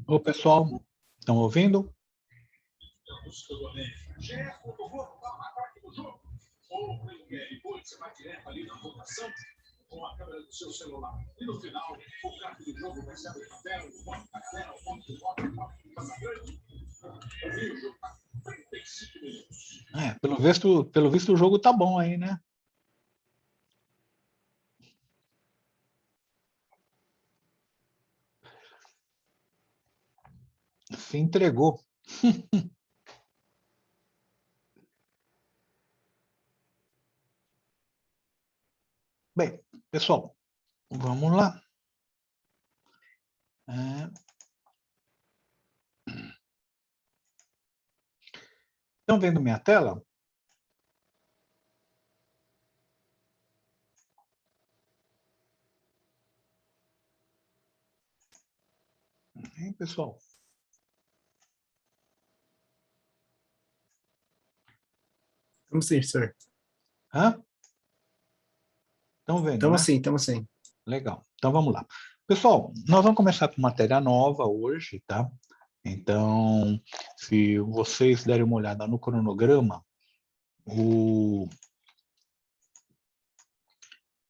Ô, pessoal, estão ouvindo? Pelo visto o jogo tá bom aí, né? Se entregou. Bem, pessoal, vamos lá. Estão vendo minha tela? Hein, pessoal? Estamos sim, senhor. Hã? Estão vendo, Estamos né? sim, estamos sim. Legal. Então, vamos lá. Pessoal, nós vamos começar com matéria nova hoje, tá? Então, se vocês derem uma olhada no cronograma, o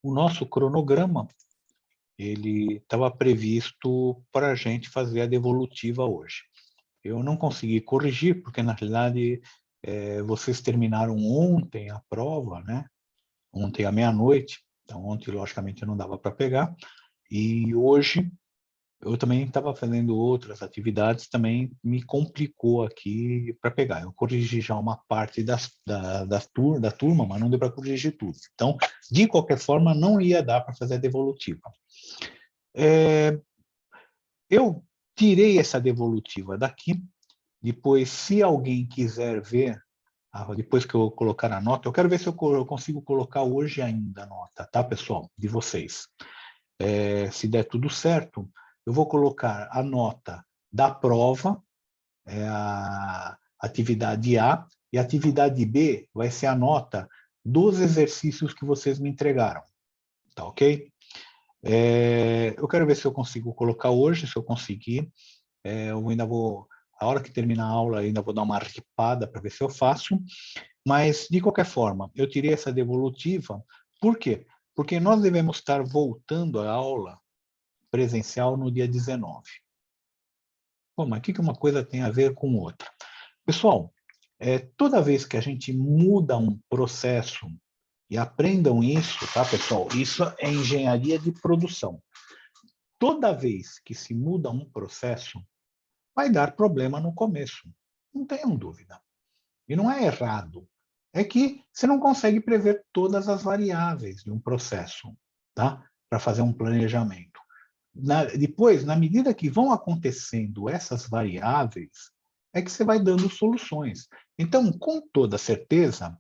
nosso cronograma, ele estava previsto para a gente fazer a devolutiva hoje. Eu não consegui corrigir, porque, na realidade, vocês terminaram ontem a prova, né? Ontem à meia-noite. Então, ontem, logicamente, não dava para pegar. E hoje, eu também estava fazendo outras atividades, também me complicou aqui para pegar. Eu corrigi já uma parte da turma, mas não deu para corrigir tudo. Então, de qualquer forma, não ia dar para fazer a devolutiva. Eu tirei essa devolutiva daqui. Depois, se alguém quiser ver, depois que eu colocar a nota, eu quero ver se eu consigo colocar hoje ainda a nota, tá, pessoal? De vocês. Se der tudo certo, eu vou colocar a nota da prova, a atividade A, e a atividade B vai ser a nota dos exercícios que vocês me entregaram, tá ok? Eu quero ver se eu consigo colocar hoje, se eu conseguir. Eu ainda vou, a hora que terminar a aula, ainda vou dar uma ripada para ver se eu faço, mas, de qualquer forma, eu tirei essa devolutiva, por quê? Porque nós devemos estar voltando à aula presencial no dia 19. Bom, mas o que uma coisa tem a ver com outra? Pessoal, toda vez que a gente muda um processo, e aprendam isso, tá, pessoal? Isso é engenharia de produção. Toda vez que se muda um processo, vai dar problema no começo. Não tenham dúvida. E não é errado. É que você não consegue prever todas as variáveis de um processo, tá? Para fazer um planejamento. Depois, na medida que vão acontecendo essas variáveis, é que você vai dando soluções. Então, com toda certeza,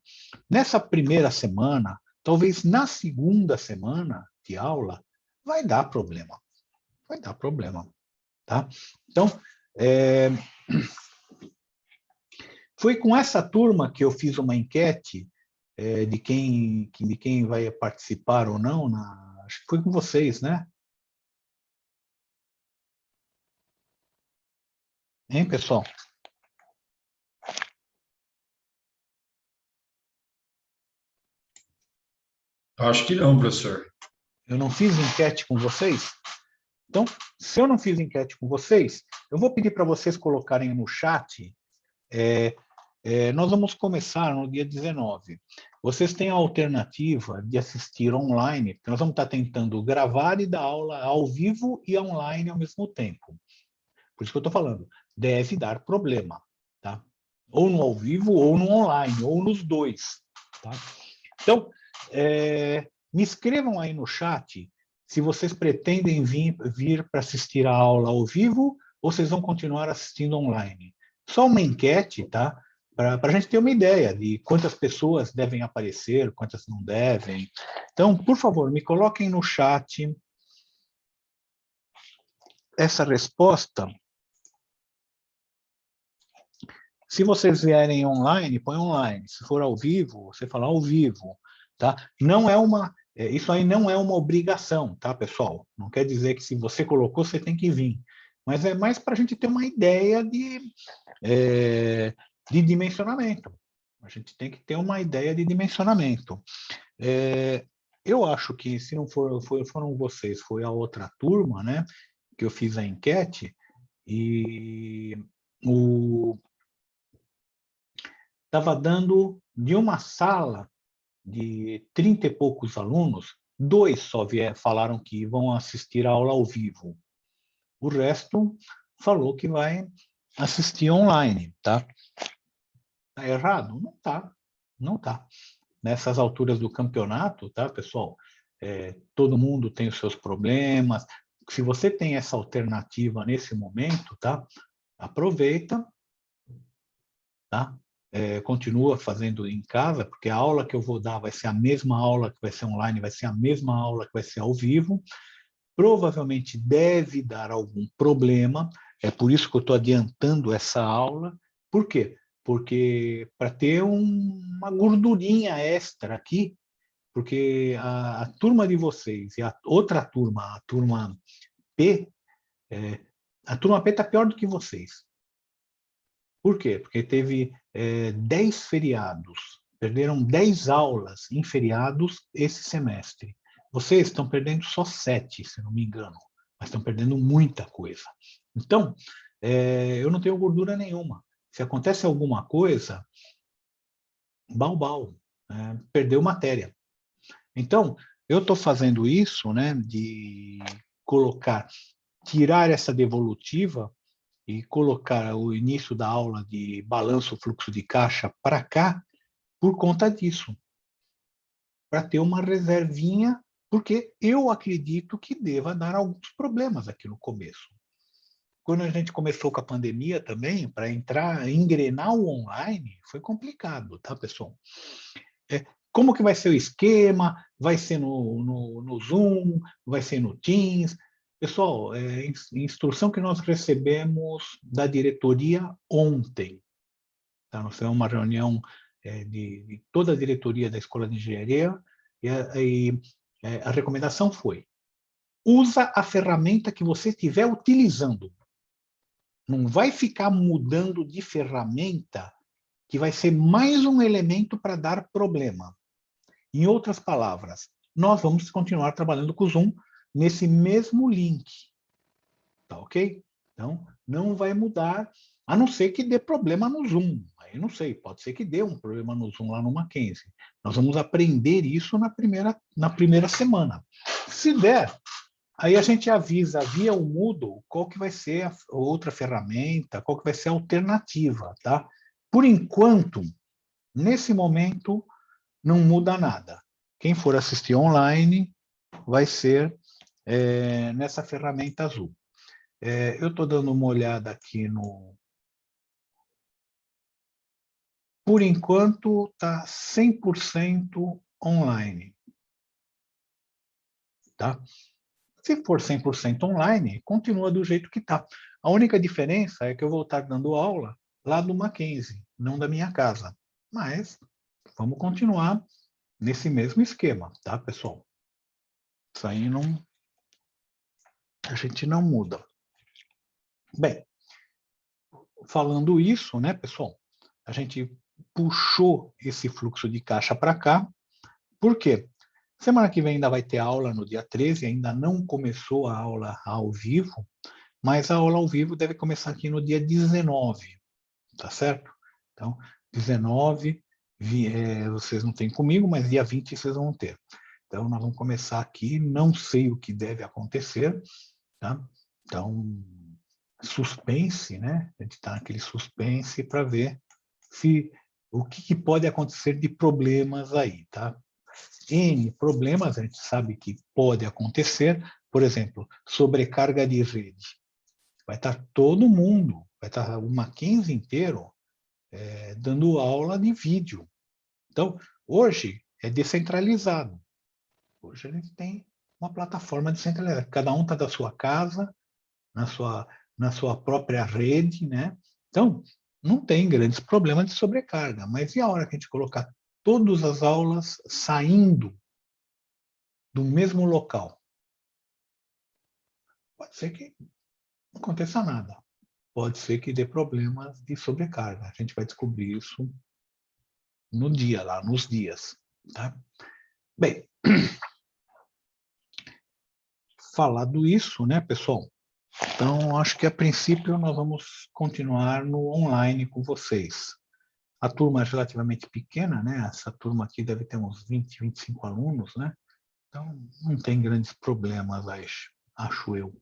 nessa primeira semana, talvez na segunda semana de aula, vai dar problema. Vai dar problema, tá? Então, foi com essa turma que eu fiz uma enquete de quem vai participar ou não. Acho que foi com vocês, né? Hein, pessoal? Acho que não, professor. Eu não fiz enquete com vocês? Então, se eu não fiz enquete com vocês, eu vou pedir para vocês colocarem no chat. Nós vamos começar no dia 19. Vocês têm a alternativa de assistir online, porque nós vamos estar tentando gravar e dar aula ao vivo e online ao mesmo tempo. Por isso que eu estou falando, deve dar problema, tá? Ou no ao vivo, ou no online, ou nos dois, tá? Então, me escrevam aí no chat se vocês pretendem vir para assistir a aula ao vivo ou vocês vão continuar assistindo online. Só uma enquete, tá? Para a gente ter uma ideia de quantas pessoas devem aparecer, quantas não devem. Então, por favor, me coloquem no chat essa resposta. Se vocês vierem online, põe online. Se for ao vivo, você fala ao vivo, tá? Não é isso aí não é uma obrigação, tá, pessoal? Não quer dizer que se você colocou, você tem que vir. mas é mais para a gente ter uma ideia de dimensionamento. A gente tem que ter uma ideia de dimensionamento. Eu acho que, se não foram vocês, foi a outra turma, né, que eu fiz a enquete, e estava dando, de uma sala de 30 e poucos alunos, 2 só falaram que vão assistir a aula ao vivo. O resto falou que vai assistir online, tá? Tá errado? Não tá, não tá. Nessas alturas do campeonato, tá, pessoal? Todo mundo tem os seus problemas. Se você tem essa alternativa nesse momento, tá? Aproveita, tá? Continua fazendo em casa, porque a aula que eu vou dar vai ser a mesma aula que vai ser online, vai ser a mesma aula que vai ser ao vivo. Provavelmente deve dar algum problema, é por isso que eu estou adiantando essa aula. Por quê? Porque para ter uma gordurinha extra aqui, porque a turma de vocês e a outra turma, a turma P, a turma P está pior do que vocês. Por quê? Porque teve 10 feriados, perderam 10 aulas em feriados esse semestre. Vocês estão perdendo só 7, se não me engano, mas estão perdendo muita coisa. Então, eu não tenho gordura nenhuma. Se acontece alguma coisa, bau, perdeu matéria. Então, eu estou fazendo isso, né, de tirar essa devolutiva e colocar o início da aula de balanço fluxo de caixa para cá por conta disso, para ter uma reservinha, porque eu acredito que deva dar alguns problemas aqui no começo. Quando a gente começou com a pandemia também, para engrenar o online, foi complicado, tá, pessoal? Como que vai ser o esquema? Vai ser no Zoom? Vai ser no Teams? Pessoal, instrução que nós recebemos da diretoria ontem. Tá? Nós tivemos uma reunião de toda a diretoria da Escola de Engenharia e a recomendação foi: usa a ferramenta que você estiver utilizando. Não vai ficar mudando de ferramenta, que vai ser mais um elemento para dar problema. Em outras palavras, nós vamos continuar trabalhando com o Zoom nesse mesmo link. Tá ok? Então, não vai mudar, a não ser que dê problema no Zoom. Aí não sei, pode ser que dê um problema no Zoom lá no Mackenzie. Nós vamos aprender isso na primeira semana. Se der, aí a gente avisa via o Moodle qual que vai ser a outra ferramenta, qual que vai ser a alternativa, tá? Por enquanto, nesse momento, não muda nada. Quem for assistir online vai ser nessa ferramenta azul. Eu estou dando uma olhada aqui no... Por enquanto, está 100% online. Tá? Se for 100% online, continua do jeito que está. A única diferença é que eu vou estar dando aula lá do Mackenzie, não da minha casa. Mas vamos continuar nesse mesmo esquema, tá, pessoal? Isso aí a gente não muda. Bem, falando isso, né, pessoal, a gente puxou esse fluxo de caixa para cá. Por quê? Semana que vem ainda vai ter aula no dia 13, ainda não começou a aula ao vivo, mas a aula ao vivo deve começar aqui no dia 19, tá certo? Então, 19, vocês não têm comigo, mas dia 20 vocês vão ter. Então, nós vamos começar aqui, não sei o que deve acontecer, tá? Então, suspense, né? A gente está naquele suspense para ver o que pode acontecer de problemas aí, tá? N problemas a gente sabe que pode acontecer, por exemplo, sobrecarga de rede. Vai estar todo mundo, vai estar o Mackenzie inteiro dando aula de vídeo. Então, hoje é descentralizado. Hoje a gente tem uma plataforma descentralizada. Cada um está da sua casa, na sua própria rede, né? Então, não tem grandes problemas de sobrecarga. Mas e a hora que a gente colocar todas as aulas saindo do mesmo local? Pode ser que não aconteça nada. Pode ser que dê problemas de sobrecarga. A gente vai descobrir isso no dia, lá nos dias. Tá? Bem, falado isso, né, pessoal? Então, acho que a princípio nós vamos continuar no online com vocês. A turma é relativamente pequena, né? Essa turma aqui deve ter uns 20, 25 alunos, né? Então, não tem grandes problemas, acho eu.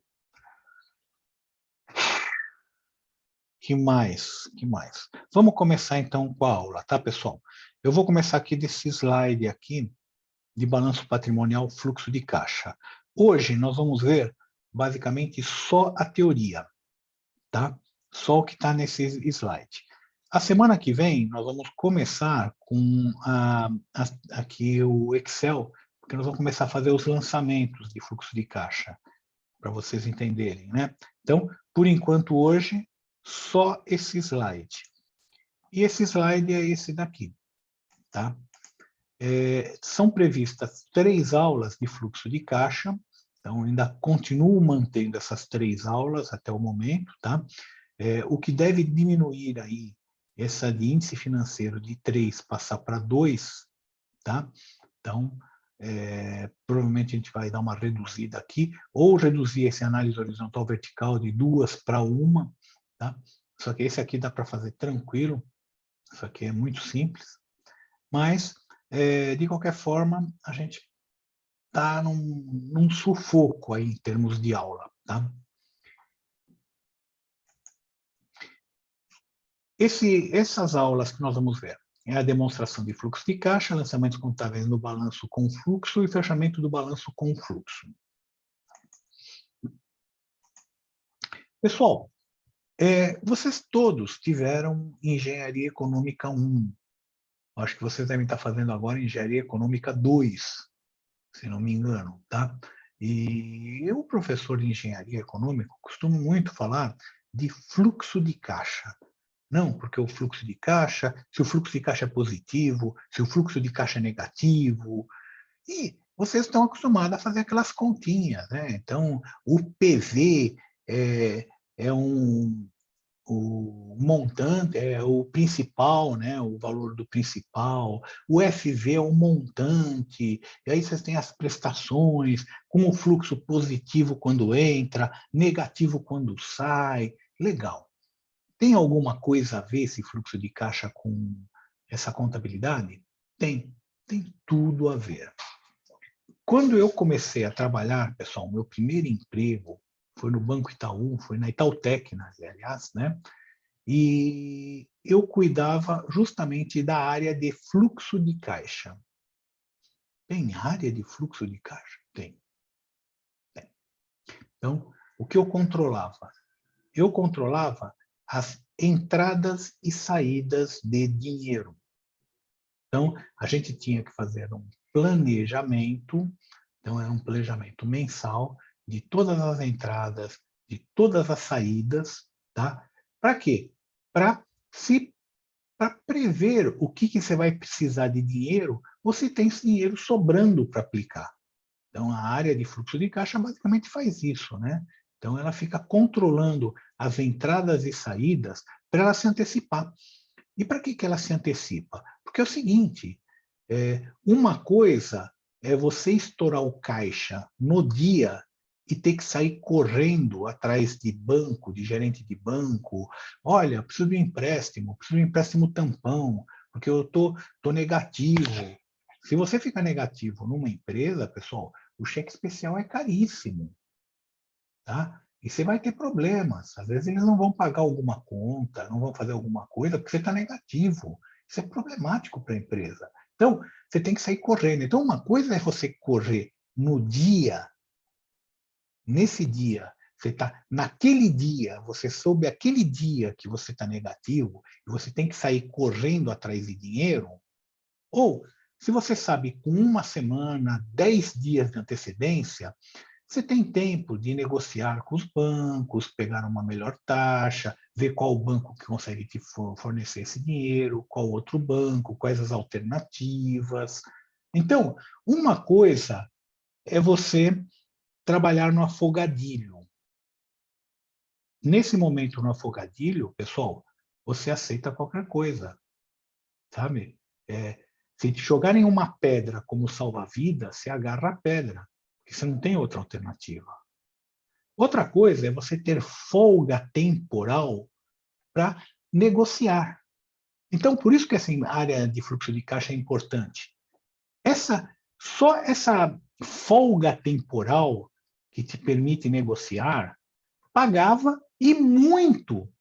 Que mais? Que mais? Vamos começar então com a aula, tá, pessoal? Eu vou começar aqui desse slide aqui de balanço patrimonial, fluxo de caixa. Hoje nós vamos ver basicamente só a teoria, tá? Só o que está nesse slide. A semana que vem nós vamos começar com aqui o Excel, porque nós vamos começar a fazer os lançamentos de fluxo de caixa, para vocês entenderem, né? Então, por enquanto hoje só esse slide. E esse slide é esse daqui, tá? São previstas 3 aulas de fluxo de caixa, então ainda continuo mantendo essas 3 aulas até o momento, tá? O que deve diminuir aí essa de índice financeiro de 3 passar para 2, tá? Então, provavelmente a gente vai dar uma reduzida aqui, ou reduzir esse análise horizontal vertical de 2 para 1, tá? Só que esse aqui dá para fazer tranquilo, isso aqui é muito simples, mas, de qualquer forma, a gente está num sufoco aí em termos de aula, tá? Essas aulas que nós vamos ver é a demonstração de fluxo de caixa, lançamentos contábeis no balanço com fluxo e fechamento do balanço com fluxo. Pessoal, vocês todos tiveram Engenharia Econômica 1. Acho que vocês devem estar fazendo agora Engenharia Econômica 2, se não me engano, tá? E eu, professor de Engenharia Econômica, costumo muito falar de fluxo de caixa. Não, porque o fluxo de caixa, se o fluxo de caixa é positivo, se o fluxo de caixa é negativo. E vocês estão acostumados a fazer aquelas continhas, né? Então, o PV é o montante, é o principal, né? O valor do principal. O FV é o montante. E aí vocês têm as prestações, com o fluxo positivo quando entra, negativo quando sai. Legal. Tem alguma coisa a ver esse fluxo de caixa com essa contabilidade? Tem tudo a ver. Quando eu comecei a trabalhar, pessoal, meu primeiro emprego foi no Banco Itaú, foi na Itautec, aliás, né? E eu cuidava justamente da área de fluxo de caixa. Tem área de fluxo de caixa? Tem. Então, o que eu controlava? Eu controlava as entradas e saídas de dinheiro. Então, a gente tinha que fazer um planejamento, então era um planejamento mensal de todas as entradas, de todas as saídas, tá? Para quê? Para prever o que você vai precisar de dinheiro, você tem esse dinheiro sobrando para aplicar. Então, a área de fluxo de caixa basicamente faz isso, né? Então, ela fica controlando as entradas e saídas para ela se antecipar. E para que ela se antecipa? Porque é o seguinte, uma coisa é você estourar o caixa no dia e ter que sair correndo atrás de banco, de gerente de banco. Olha, preciso de um empréstimo tampão, porque eu tô negativo. Se você ficar negativo numa empresa, pessoal, o cheque especial é caríssimo, tá? E você vai ter problemas. Às vezes eles não vão pagar alguma conta, não vão fazer alguma coisa, porque você está negativo. Isso é problemático para a empresa. Então, você tem que sair correndo. Então, uma coisa é você correr no dia, nesse dia, você está naquele dia, você soube aquele dia que você está negativo, e você tem que sair correndo atrás de dinheiro, ou se você sabe com 1 semana, 10 dias de antecedência, você tem tempo de negociar com os bancos, pegar uma melhor taxa, ver qual banco que consegue te fornecer esse dinheiro, qual outro banco, quais as alternativas. Então, uma coisa é você trabalhar no afogadilho. nesse momento no afogadilho, pessoal, você aceita qualquer coisa, sabe? Se te jogarem uma pedra como salva-vidas, você agarra a pedra, porque você não tem outra alternativa. Outra coisa é você ter folga temporal para negociar. Então, por isso que essa área de fluxo de caixa é importante. Só essa folga temporal que te permite negociar pagava e muito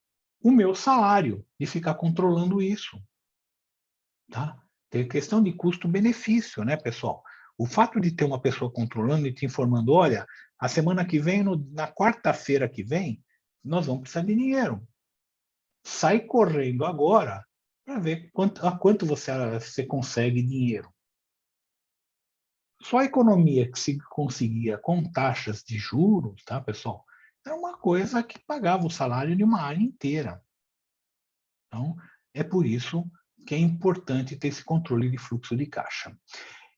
o meu salário de ficar controlando isso. Tá? Tem questão de custo-benefício, né, pessoal? O fato de ter uma pessoa controlando e te informando, olha, a semana que vem, na quarta-feira que vem, nós vamos precisar de dinheiro. Sai correndo agora para ver a quanto você consegue dinheiro. Só a economia que se conseguia com taxas de juros, tá, pessoal? Era uma coisa que pagava o salário de uma área inteira. Então, é por isso que é importante ter esse controle de fluxo de caixa.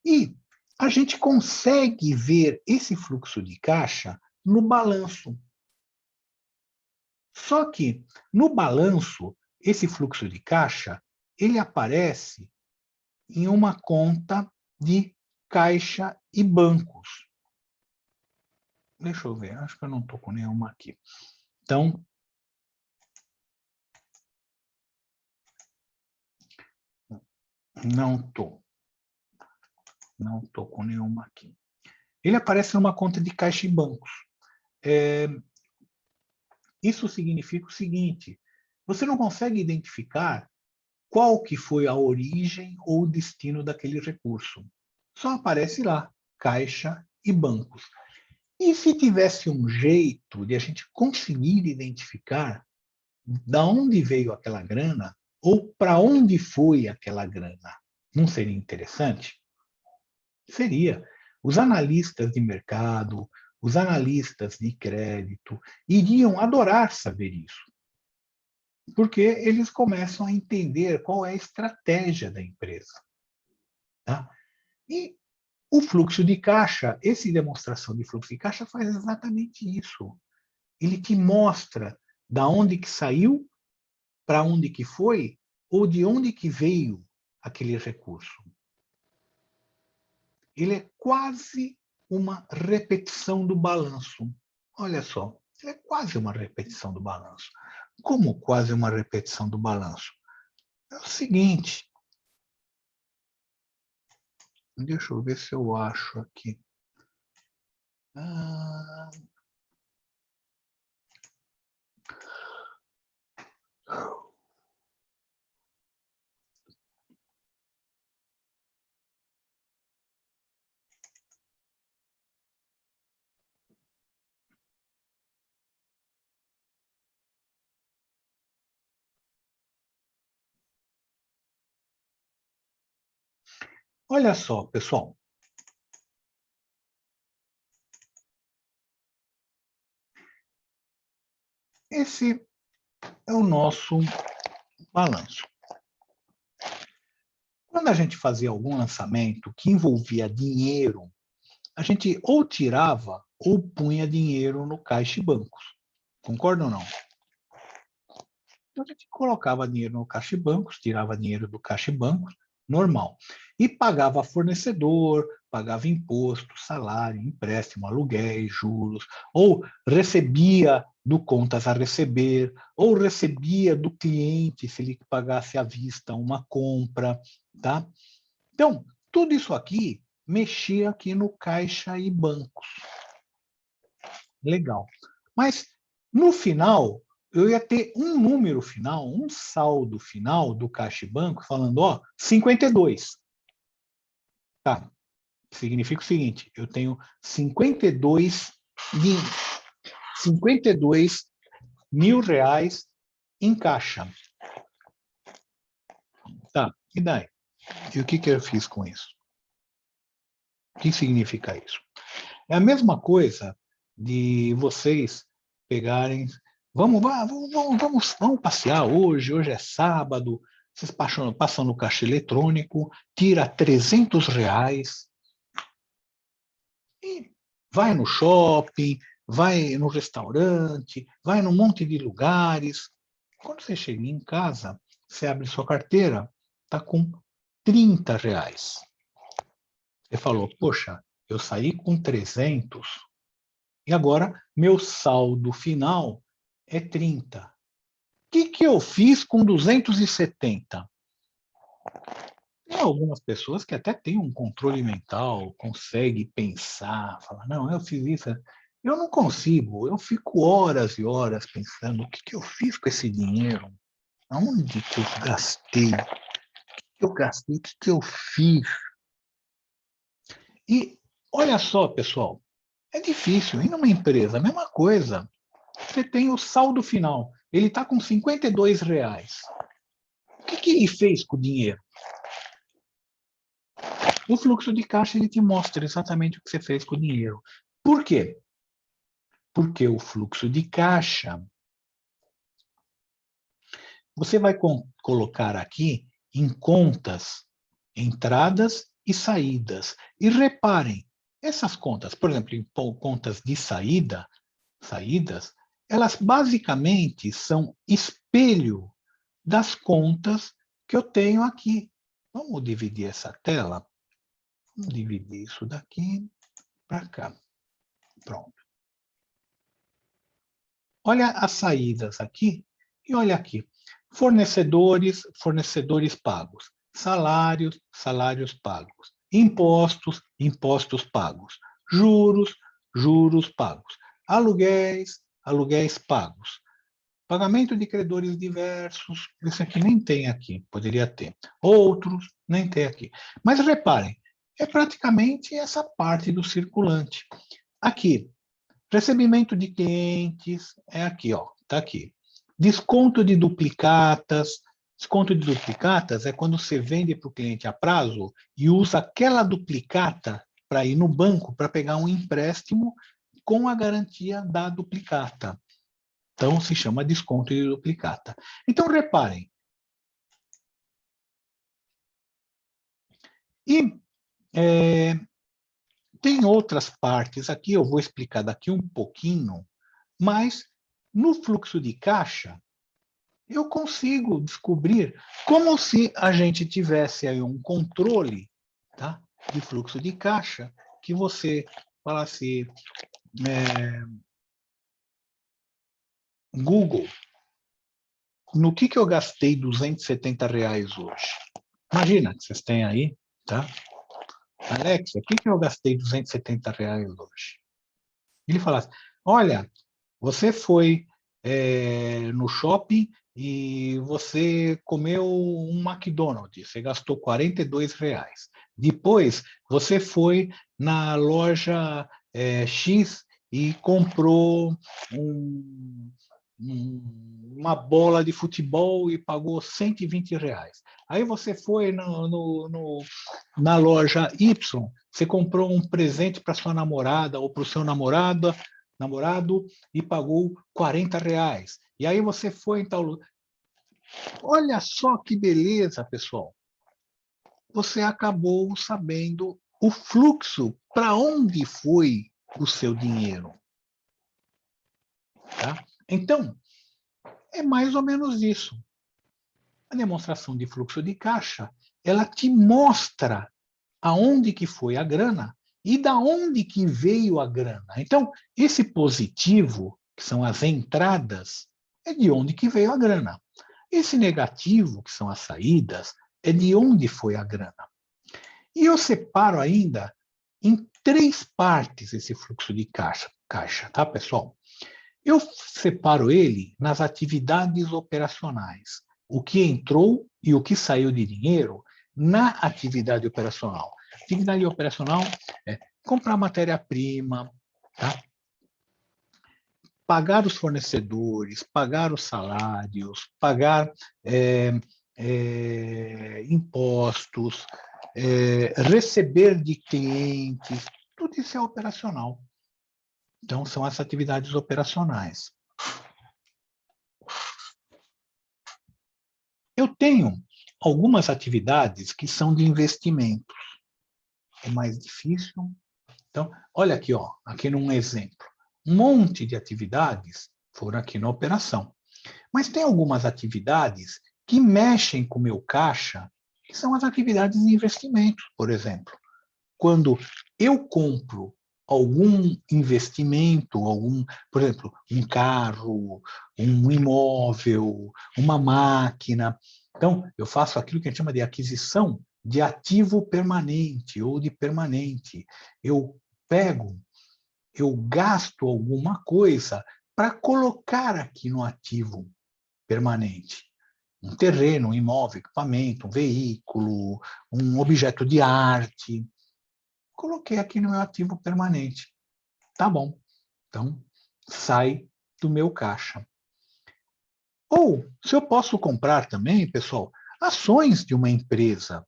E a gente consegue ver esse fluxo de caixa no balanço. Só que no balanço, esse fluxo de caixa, ele aparece em uma conta de caixa e bancos. Deixa eu ver, acho que eu não estou com nenhuma aqui. Então, não estou. Não estou com nenhuma aqui. Ele aparece numa conta de caixa e bancos. Isso significa o seguinte, você não consegue identificar qual que foi a origem ou o destino daquele recurso. Só aparece lá, caixa e bancos. E se tivesse um jeito de a gente conseguir identificar de onde veio aquela grana ou para onde foi aquela grana, não seria interessante? Seria. Os analistas de mercado, os analistas de crédito iriam adorar saber isso. Porque eles começam a entender qual é a estratégia da empresa. Tá? E o fluxo de caixa, essa demonstração de fluxo de caixa faz exatamente isso. Ele te mostra da onde que saiu, para onde que foi, ou de onde que veio aquele recurso. Ele é quase uma repetição do balanço. Olha só, ele é quase uma repetição do balanço. Como quase uma repetição do balanço? É o seguinte, deixa eu ver se eu acho aqui. Olha só, pessoal. Esse é o nosso balanço. Quando a gente fazia algum lançamento que envolvia dinheiro, a gente ou tirava ou punha dinheiro no caixa e bancos. Concorda ou não? Então a gente colocava dinheiro no caixa e bancos, tirava dinheiro do caixa e bancos, normal. E pagava fornecedor, pagava imposto, salário, empréstimo, aluguéis, juros, ou recebia do contas a receber, ou recebia do cliente se ele pagasse à vista uma compra, tá? Então, tudo isso aqui mexia aqui no caixa e bancos. Legal. Mas, no final, eu ia ter um número final, um saldo final do caixa e banco falando, ó, 52. Tá. Significa o seguinte, eu tenho 52 mil reais em caixa. Tá, e daí? E o que eu fiz com isso? O que significa isso? É a mesma coisa de vocês pegarem, vamos passear hoje é sábado, vocês passam no caixa eletrônico, tira R$300 e vai no shopping, vai no restaurante, vai num monte de lugares. Quando você chega em casa, você abre sua carteira, está com R$ 30. Você falou, poxa, eu saí com 300 e agora meu saldo final é 30. O que eu fiz com 270? Tem algumas pessoas que até têm um controle mental, conseguem pensar, falar, não, eu fiz isso. Eu não consigo, eu fico horas e horas pensando, o que eu fiz com esse dinheiro? Aonde que eu gastei? O que eu gastei? O que eu fiz? E olha só, pessoal, é difícil. E numa empresa, a mesma coisa. Você tem o saldo final. Ele está com R$ 52. O que ele fez com o dinheiro? O fluxo de caixa ele te mostra exatamente o que você fez com o dinheiro. Por quê? Porque o fluxo de caixa, você vai colocar aqui em contas, entradas e saídas. E reparem, essas contas, por exemplo, em contas de saídas, elas basicamente são espelho das contas que eu tenho aqui. Vamos dividir essa tela? Vamos dividir isso daqui para cá. Pronto. Olha as saídas aqui e olha aqui. Fornecedores pagos. Salários pagos. Impostos pagos. Juros pagos. Aluguéis pagos. Pagamento de credores diversos, isso aqui nem tem aqui, poderia ter. Outros, nem tem aqui. Mas reparem, é praticamente essa parte do circulante. Aqui, recebimento de clientes, é aqui, ó, tá aqui. Desconto de duplicatas. Desconto de duplicatas é quando você vende para o cliente a prazo e usa aquela duplicata para ir no banco para pegar um empréstimo com a garantia da duplicata. Então, se chama desconto de duplicata. Então, reparem. E tem outras partes aqui, eu vou explicar daqui um pouquinho, mas no fluxo de caixa, eu consigo descobrir como se a gente tivesse aí um controle, tá, de fluxo de caixa, que você falasse, Google, no que eu gastei R$ 270 hoje? Imagina que vocês têm aí, tá? Alexa, o que eu gastei R$ 270 hoje? Ele falasse, olha, você foi no shopping e você comeu um McDonald's, você gastou R$ 42. Depois, você foi na loja X e comprou uma bola de futebol e pagou R$ 120. Aí você foi na loja Y, você comprou um presente para sua namorada ou para o seu namorado e pagou R$ 40. E aí você foi em tal lugar. Olha só que beleza, pessoal. Você acabou sabendo o fluxo, para onde foi o seu dinheiro. Tá? Então, é mais ou menos isso. A demonstração de fluxo de caixa, ela te mostra aonde que foi a grana e da onde que veio a grana. Então, esse positivo, que são as entradas, é de onde que veio a grana. Esse negativo, que são as saídas, é de onde foi a grana. E eu separo ainda em 3 partes esse fluxo de caixa, tá, pessoal? Eu separo ele nas atividades operacionais. O que entrou e o que saiu de dinheiro na atividade operacional. Atividade operacional é comprar matéria-prima, tá? Pagar os fornecedores, pagar os salários, pagar impostos, receber de clientes, tudo isso é operacional. Então, são as atividades operacionais. Eu tenho algumas atividades que são de investimentos. É mais difícil. Então, olha aqui, ó, aqui num exemplo. um monte de atividades foram aqui na operação. Mas tem algumas atividades que mexem com o meu caixa, que são as atividades de investimento, por exemplo. Quando eu compro algum investimento, por exemplo, um carro, um imóvel, uma máquina. Então, eu faço aquilo que a gente chama de aquisição de ativo permanente ou de permanente. Eu gasto alguma coisa para colocar aqui no ativo permanente. Um terreno, um imóvel, equipamento, um veículo, um objeto de arte. Coloquei aqui no meu ativo permanente. Tá bom. Então, sai do meu caixa. Ou, se eu posso comprar também, pessoal, ações de uma empresa.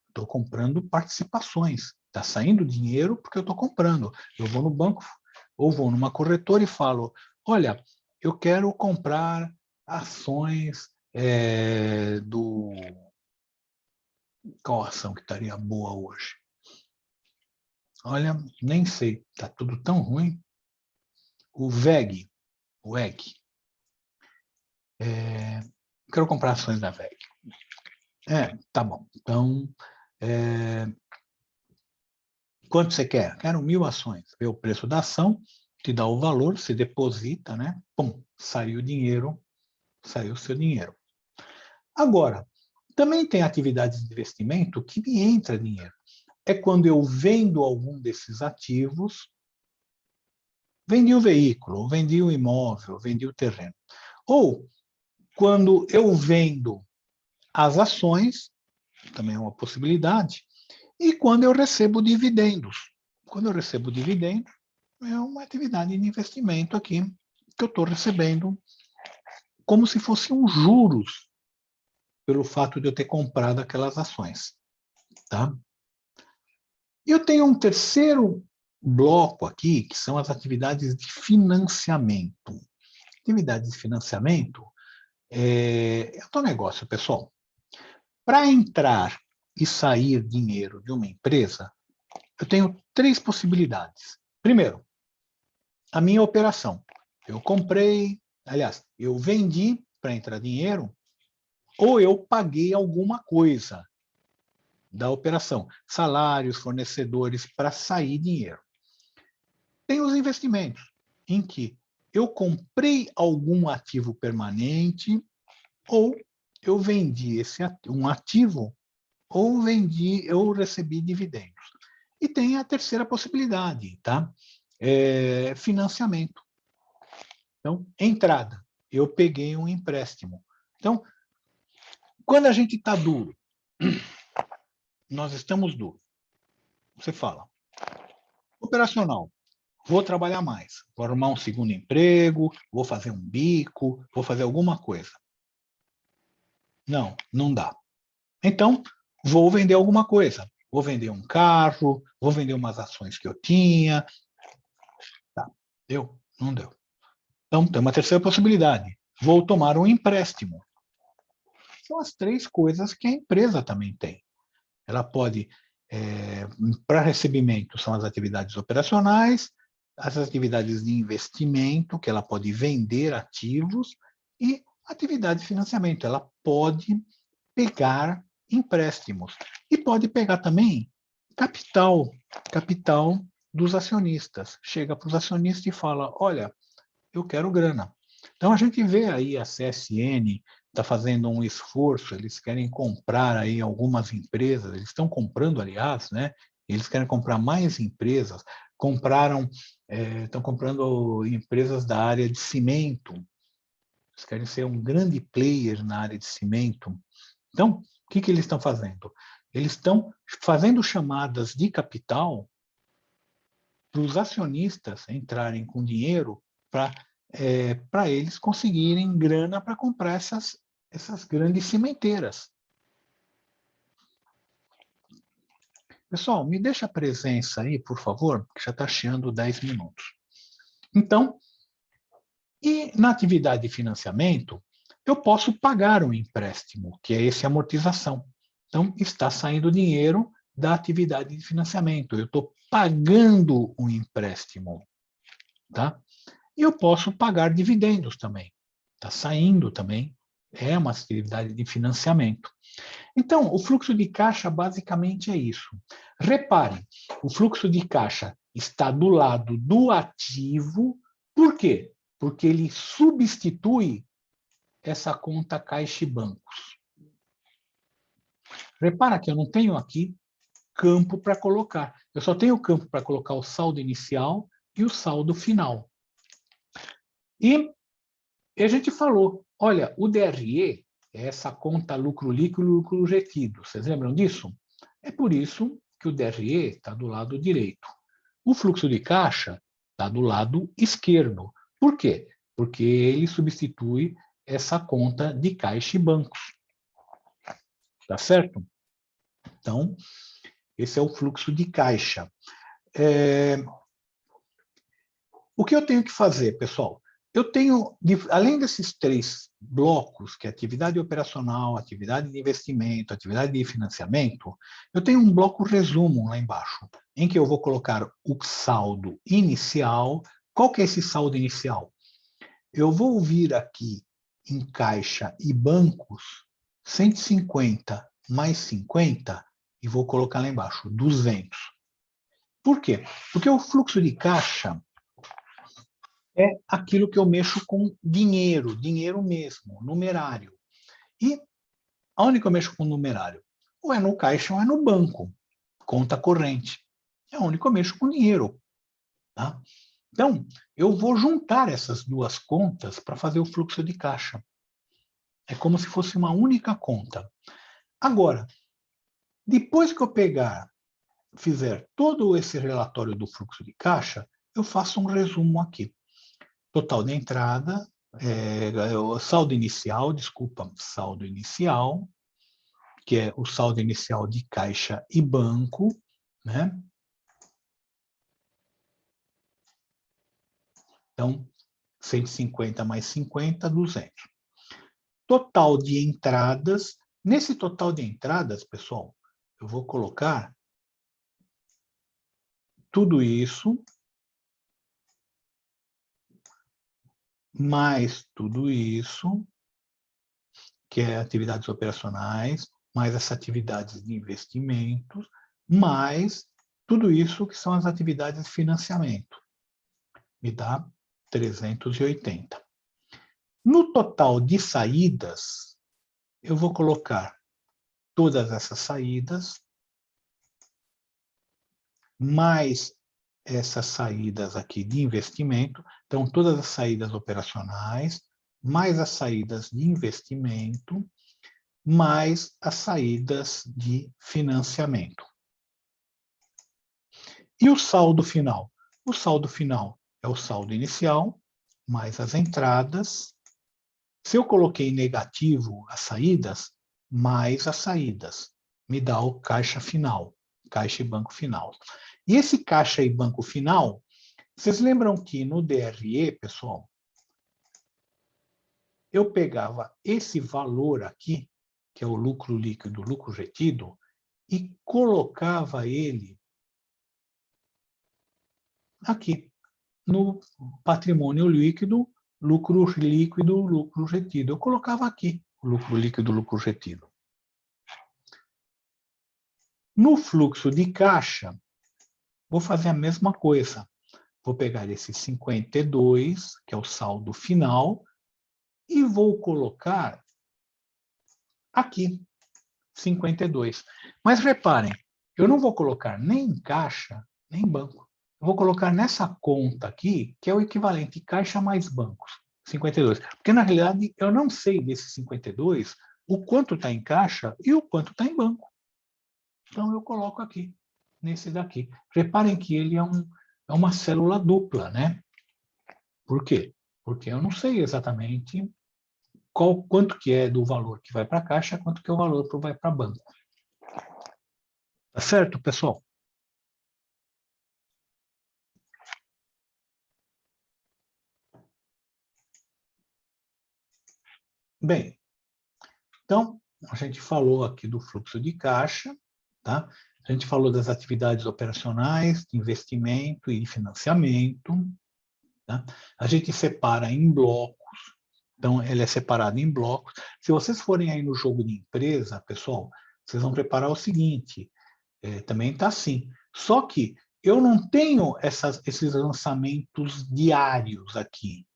Estou comprando participações. Está saindo dinheiro porque eu estou comprando. Eu vou no banco ou vou numa corretora e falo, olha, eu quero comprar ações do... Qual ação que estaria boa hoje? Olha, nem sei. Está tudo tão ruim. O VEG. Quero comprar ações da VEG. Tá bom. Então, quanto você quer? Quero 1.000 ações. Vê o preço da ação, te dá o valor, você deposita, né? Pum, saiu o dinheiro, saiu o seu dinheiro. Agora, também tem atividades de investimento que me entra dinheiro. É quando eu vendo algum desses ativos, vendi o veículo, vendi o imóvel, vendi o terreno. Ou quando eu vendo as ações, também é uma possibilidade, e quando eu recebo dividendos. Quando eu recebo dividendos, é uma atividade de investimento aqui que eu estou recebendo como se fossem juros pelo fato de eu ter comprado aquelas ações. Tá? E eu tenho um terceiro bloco aqui, que são as atividades de financiamento. Atividades de financiamento é um negócio, pessoal. Para entrar e sair dinheiro de uma empresa, eu tenho 3 possibilidades. Primeiro, a minha operação. Eu comprei, aliás, eu vendi para entrar dinheiro, ou eu paguei alguma coisa da operação. Salários, fornecedores, para sair dinheiro. Tem os investimentos, em que eu comprei algum ativo permanente, ou eu vendi um ativo, ou eu recebi dividendos. E tem a terceira possibilidade, tá? Financiamento. Então, entrada. Eu peguei um empréstimo. Então, quando a gente está duro, nós estamos duros. Você fala, operacional, vou trabalhar mais, vou arrumar um segundo emprego, vou fazer um bico, vou fazer alguma coisa. Não, não dá. Então, vou vender alguma coisa. Vou vender um carro, vou vender umas ações que eu tinha. Tá, deu? Não deu. Então, tem uma terceira possibilidade. Vou tomar um empréstimo. São as 3 coisas que a empresa também tem. Ela pode, para recebimento, são as atividades operacionais, as atividades de investimento, que ela pode vender ativos, e atividade de financiamento. Ela pode pegar empréstimos. E pode pegar também capital dos acionistas. Chega para os acionistas e fala, olha, eu quero grana. Então, a gente vê aí a CSN está fazendo um esforço, eles querem comprar aí algumas empresas, eles estão comprando, aliás, né? Eles querem comprar mais empresas, estão comprando empresas da área de cimento, eles querem ser um grande player na área de cimento. Então, o que eles estão fazendo? Eles estão fazendo chamadas de capital para os acionistas entrarem com dinheiro para eles conseguirem grana para comprar essas grandes cimenteiras. Pessoal, me deixa a presença aí, por favor, que já está chegando 10 minutos. Então, e na atividade de financiamento, eu posso pagar um empréstimo, que é esse amortização. Então, está saindo dinheiro da atividade de financiamento. Eu estou pagando um empréstimo. tá? E eu posso pagar dividendos também. Está saindo também. É uma atividade de financiamento. Então, o fluxo de caixa basicamente é isso. Reparem, o fluxo de caixa está do lado do ativo. Por quê? Porque ele substitui essa conta caixa e bancos. Repara que eu não tenho aqui campo para colocar. Eu só tenho campo para colocar o saldo inicial e o saldo final. E a gente falou, olha, o DRE é essa conta lucro líquido e lucro retido. Vocês lembram disso? É por isso que o DRE está do lado direito. O fluxo de caixa está do lado esquerdo. Por quê? Porque ele substitui essa conta de caixa e bancos. Tá certo? Então, esse é o fluxo de caixa. O que eu tenho que fazer, pessoal? Eu tenho, além desses 3 blocos, que é atividade operacional, atividade de investimento, atividade de financiamento, eu tenho um bloco resumo lá embaixo, em que eu vou colocar o saldo inicial. Qual que é esse saldo inicial? Eu vou vir aqui em caixa e bancos, 150 mais 50, e vou colocar lá embaixo, 200. Por quê? Porque o fluxo de caixa é aquilo que eu mexo com dinheiro, dinheiro mesmo, numerário. E aonde que eu mexo com numerário? Ou é no caixa ou é no banco, conta corrente. É onde que eu mexo com dinheiro. Tá? Então, eu vou juntar essas 2 contas para fazer o fluxo de caixa. É como se fosse uma única conta. Agora, depois que eu fizer todo esse relatório do fluxo de caixa, eu faço um resumo aqui. Total de entrada, o saldo inicial, saldo inicial, que é o saldo inicial de caixa e banco, né? Então, 150 mais 50, 200. Total de entradas. Nesse total de entradas, pessoal, eu vou colocar tudo isso, mais tudo isso, que é atividades operacionais, mais as atividades de investimentos, mais tudo isso que são as atividades de financiamento. Me dá 380. No total de saídas, eu vou colocar todas essas saídas, mais essas saídas aqui de investimento, então todas as saídas operacionais, mais as saídas de investimento, mais as saídas de financiamento. E o saldo final? O saldo final é o saldo inicial, mais as entradas. Se eu coloquei negativo as saídas, mais as saídas, me dá o caixa final, caixa e banco final. E esse caixa e banco final, vocês lembram que no DRE, pessoal, eu pegava esse valor aqui, que é o lucro líquido, lucro retido, e colocava ele aqui, no patrimônio líquido, lucro líquido, lucro retido. Eu colocava aqui o lucro líquido, lucro retido. No fluxo de caixa, vou fazer a mesma coisa. Vou pegar esse 52, que é o saldo final, e vou colocar aqui, 52. Mas reparem, eu não vou colocar nem em caixa, nem em banco. Eu vou colocar nessa conta aqui, que é o equivalente caixa mais bancos, 52. Porque, na realidade, eu não sei desses 52 o quanto está em caixa e o quanto está em banco. Então, eu coloco aqui, nesse daqui. Reparem que ele é uma célula dupla, né? Por quê? Porque eu não sei exatamente quanto que é do valor que vai para a caixa, quanto que é o valor que vai para banco. Tá certo, pessoal? Bem, então, a gente falou aqui do fluxo de caixa, tá? A gente falou das atividades operacionais, de investimento e de financiamento. tá? A gente separa em blocos, então ele é separado em blocos. Se vocês forem aí no jogo de empresa, pessoal, vocês vão preparar o seguinte, também está assim. Só que eu não tenho esses lançamentos diários aqui.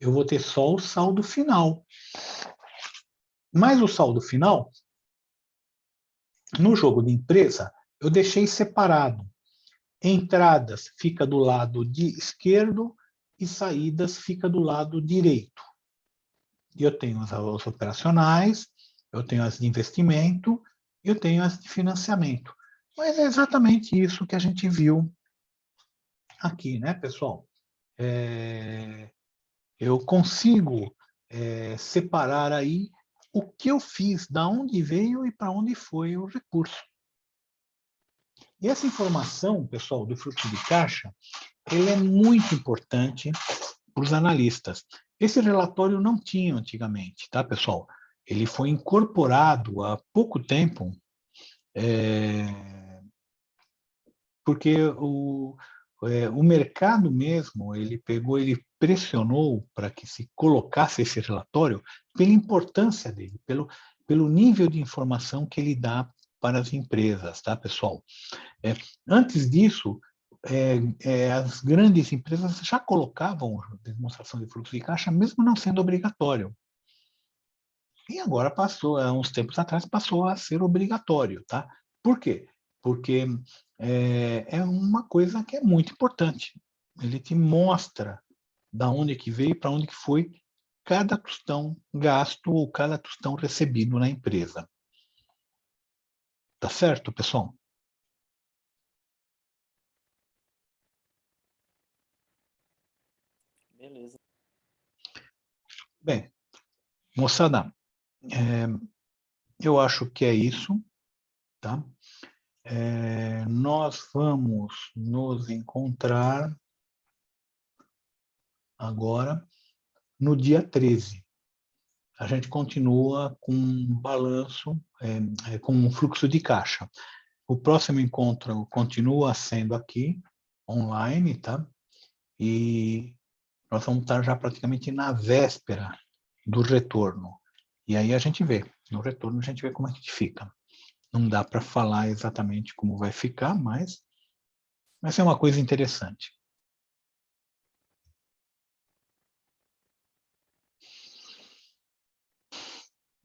Eu vou ter só o saldo final. Mas o saldo final, no jogo de empresa, eu deixei separado. Entradas fica do lado esquerdo e saídas fica do lado direito. Eu tenho as operacionais, eu tenho as de investimento, eu tenho as de financiamento. Mas é exatamente isso que a gente viu aqui, né, pessoal? Eu consigo separar aí o que eu fiz, da onde veio e para onde foi o recurso. E essa informação, pessoal, do fluxo de caixa, ele é muito importante para os analistas. Esse relatório não tinha antigamente, tá, pessoal? Ele foi incorporado há pouco tempo, porque o mercado mesmo, ele pressionou para que se colocasse esse relatório pela importância dele, pelo nível de informação que ele dá para as empresas, tá, pessoal? Antes disso, as grandes empresas já colocavam demonstração de fluxo de caixa, mesmo não sendo obrigatório. E agora passou, há uns tempos atrás, passou a ser obrigatório, tá? Por quê? Porque é uma coisa que é muito importante. Ele te mostra da onde que veio, para onde que foi cada tostão gasto ou cada tostão recebido na empresa. Tá certo, pessoal? Beleza. Bem, moçada, eu acho que é isso, tá? Nós vamos nos encontrar agora no dia 13. A gente continua com um balanço, com um fluxo de caixa. O próximo encontro continua sendo aqui, online, tá? E nós vamos estar já praticamente na véspera do retorno. E aí a gente vê, no retorno a gente vê como é que fica. Não dá para falar exatamente como vai ficar, mas vai ser uma coisa interessante.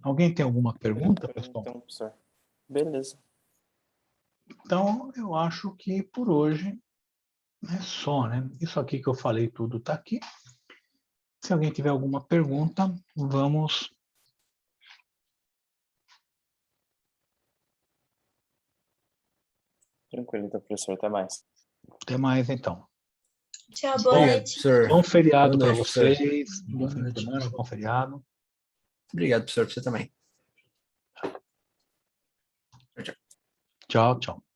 Alguém tem alguma pergunta, pessoal? Então, professor. Beleza. Então, eu acho que por hoje é só, né? Isso aqui que eu falei tudo está aqui. Se alguém tiver alguma pergunta, vamos... Tranquilo, então, professor. Até mais. Até mais, então. Tchau, boa Obrigado, noite. professor. Bom feriado Boa para noite, professor. vocês. Bom Boa fim de noite. semana, bom feriado. Obrigado, professor, para você também. Tchau, tchau.